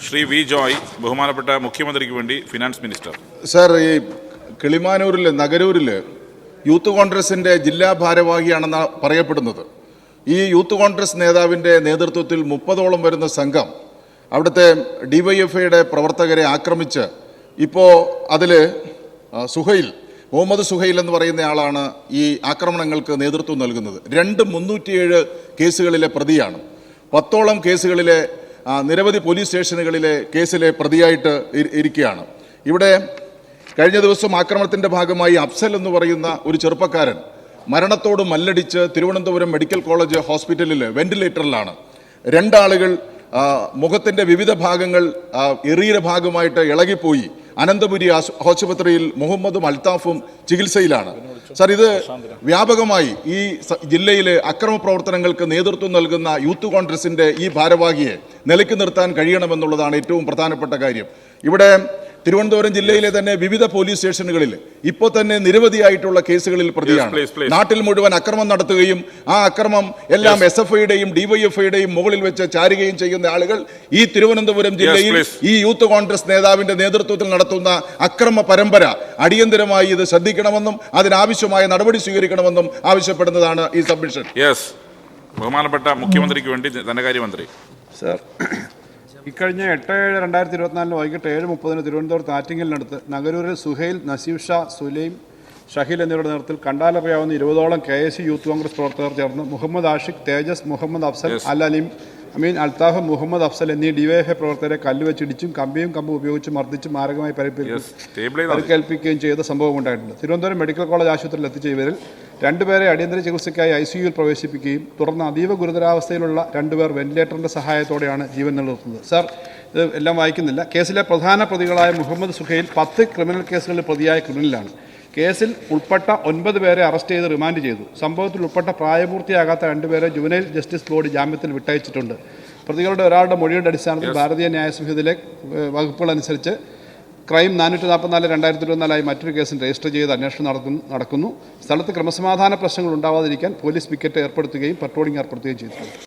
Shri V Joy, ബഹുമാനപ്പെട്ട മുഖ്യമന്ത്രിക്ക് വേണ്ടി ഫിനാൻസ് മിനിസ്റ്റർ. സർ, ഈ കിളിമാനൂരിൽ നഗരൂരിൽ യൂത്ത് കോൺഗ്രസിൻ്റെ ജില്ലാ ഭാരവാഹിയാണെന്ന് പറയപ്പെടുന്നത്. ഈ യൂത്ത് കോൺഗ്രസ് നേതാവിൻ്റെ നേതൃത്വത്തിൽ 30ഓളം വരുന്ന സംഘം അവിടുത്തെ ഡിവൈഎഫ്ഐയുടെ പ്രവർത്തകരെ ആക്രമിച്ച് ഇപ്പോൾ അതിൽ മുഹമ്മദ് സുഹൈൽ എന്ന് പറയുന്ന ആളാണ് ഈ ആക്രമണങ്ങൾക്ക് നേതൃത്വം നൽകുന്നത്. 307 കേസുകളിലെ പ്രതിയാണ്. 10ഓളം കേസുകളിലെ നിരവധി പോലീസ് സ്റ്റേഷനുകളിലെ കേസിലെ പ്രതിയായിട്ട് ഇരിക്കുകയാണ്. ഇവിടെ കഴിഞ്ഞ ദിവസം ആക്രമണത്തിൻ്റെ ഭാഗമായി അഫ്സൽ എന്ന് പറയുന്ന ഒരു ചെറുപ്പക്കാരൻ മരണത്തോട് മല്ലടിച്ച് തിരുവനന്തപുരം മെഡിക്കൽ കോളേജ് ഹോസ്പിറ്റലിൽ വെന്റിലേറ്ററിലാണ്. 2 ആളുകൾ മുഖത്തിൻ്റെ വിവിധ ഭാഗങ്ങൾ എറിയുടെ ഭാഗമായിട്ട് ഇളകിപ്പോയി. അനന്തപുരി ആശുപത്രിയിൽ മുഹമ്മദും അൽത്താഫും ചികിത്സയിലാണ്. സർ, ഇത് വ്യാപകമായി ഈ ജില്ലയിലെ അക്രമ പ്രവർത്തനങ്ങൾക്ക് നേതൃത്വം നൽകുന്ന യൂത്ത് കോൺഗ്രസിൻ്റെ ഈ ഭാരവാഹിയെ നിലയ്ക്ക് നിർത്താൻ കഴിയണമെന്നുള്ളതാണ് ഏറ്റവും പ്രധാനപ്പെട്ട കാര്യം. ഇവിടെ തിരുവനന്തപുരം ജില്ലയിലെ തന്നെ വിവിധ പോലീസ് സ്റ്റേഷനുകളിൽ ഇപ്പോൾ തന്നെ നിരവധിയായിട്ടുള്ള കേസുകളിൽ പ്രതിയാണ്. നാട്ടിൽ മുഴുവൻ അക്രമം നടത്തുകയും ആ അക്രമം എല്ലാം SFIയുടെയും DYFIയുടെയും മുകളിൽ വെച്ച് ചാരുകയും ചെയ്യുന്ന ആളുകൾ ഈ തിരുവനന്തപുരം ജില്ലയിൽ ഈ യൂത്ത് കോൺഗ്രസ് നേതാവിന്റെ നേതൃത്വത്തിൽ നടത്തുന്ന അക്രമ പരമ്പര അടിയന്തരമായി ഇത് ശ്രദ്ധിക്കണമെന്നും അതിനാവശ്യമായ നടപടി സ്വീകരിക്കണമെന്നും ആവശ്യപ്പെടുന്നതാണ് ഈ സബ്മിഷൻ. ബഹുമാനപ്പെട്ട മുഖ്യമന്ത്രിക്ക് വേണ്ടി ധനകാര്യമന്ത്രി. സർ, ഇക്കഴിഞ്ഞ 8/7/2024 വൈകിട്ട് 7:30 തിരുവനന്തപുരത്ത് ആറ്റിങ്ങലിനടുത്ത് നഗരൂരിൽ സുഹൈൽ, നസീഫ് ഷാ, സുലൈം, ഷഹീൽ എന്നിവരുടെ നേതൃത്വത്തിൽ കണ്ടാലറിയാവുന്ന 20ഓളം KSU യൂത്ത് കോൺഗ്രസ് പ്രവർത്തകർ ചേർന്ന് മുഹമ്മദ് ആഷിഖ്, തേജസ്, മുഹമ്മദ് അഫ്സൽ, അമീൻ, അൽത്താഫ്, മുഹമ്മദ് അഫ്സൽ എന്നീ DYFI പ്രവർത്തകരെ കല്ലുവെച്ചിടിച്ചും കമ്പും ഉപയോഗിച്ച് മർദ്ദിച്ച് മാരകമായി പരിക്കേൽപ്പിക്കുകയും ചെയ്ത സംഭവം ഉണ്ടായിട്ടുണ്ട്. തിരുവനന്തപുരം മെഡിക്കൽ കോളേജ് ആശുപത്രിയിൽ എത്തിച്ച ഇവരിൽ 2 പേരെ അടിയന്തര ചികിത്സയ്ക്കായി ICUയിൽ പ്രവേശിപ്പിക്കുകയും തുടർന്ന് അതീവ ഗുരുതരാവസ്ഥയിലുള്ള 2 പേർ വെന്റിലേറ്ററിൻ്റെ സഹായത്തോടെയാണ് ജീവൻ നിലനിർത്തുന്നത്. സർ, ഇത് എല്ലാം വായിക്കുന്നില്ല. കേസിലെ പ്രധാന പ്രതികളായ മുഹമ്മദ് സുഹൈൽ 10 ക്രിമിനൽ കേസുകളിൽ പ്രതിയായ ക്രിമിനലാണ്. കേസിൽ ഉൾപ്പെട്ട 9 പേരെ അറസ്റ്റ് ചെയ്ത് റിമാൻഡ് ചെയ്തു. സംഭവത്തിൽ ഉൾപ്പെട്ട പ്രായപൂർത്തിയാകാത്ത 2 പേരെ ജുവനൈൽ ജസ്റ്റിസ് ബോർഡ് ജാമ്യത്തിൽ വിട്ടയച്ചിട്ടുണ്ട്. പ്രതികളുടെ ഒരാളുടെ മൊഴിയുടെ അടിസ്ഥാനത്തിൽ ഭാരതീയ ന്യായ സംഹിതയിലെ വകുപ്പുകളനുസരിച്ച് ക്രൈം 444/2024 മറ്റൊരു കേസിൽ രജിസ്റ്റർ ചെയ്ത് അന്വേഷണം നടക്കുന്നു. സ്ഥലത്ത് ക്രമസമാധാന പ്രശ്നങ്ങൾ ഉണ്ടാവാതിരിക്കാൻ പോലീസ് പിക്കറ്റ് ഏർപ്പെടുത്തുകയും പട്രോളിംഗ് ഏർപ്പെടുത്തുകയും ചെയ്തിട്ടുണ്ട്.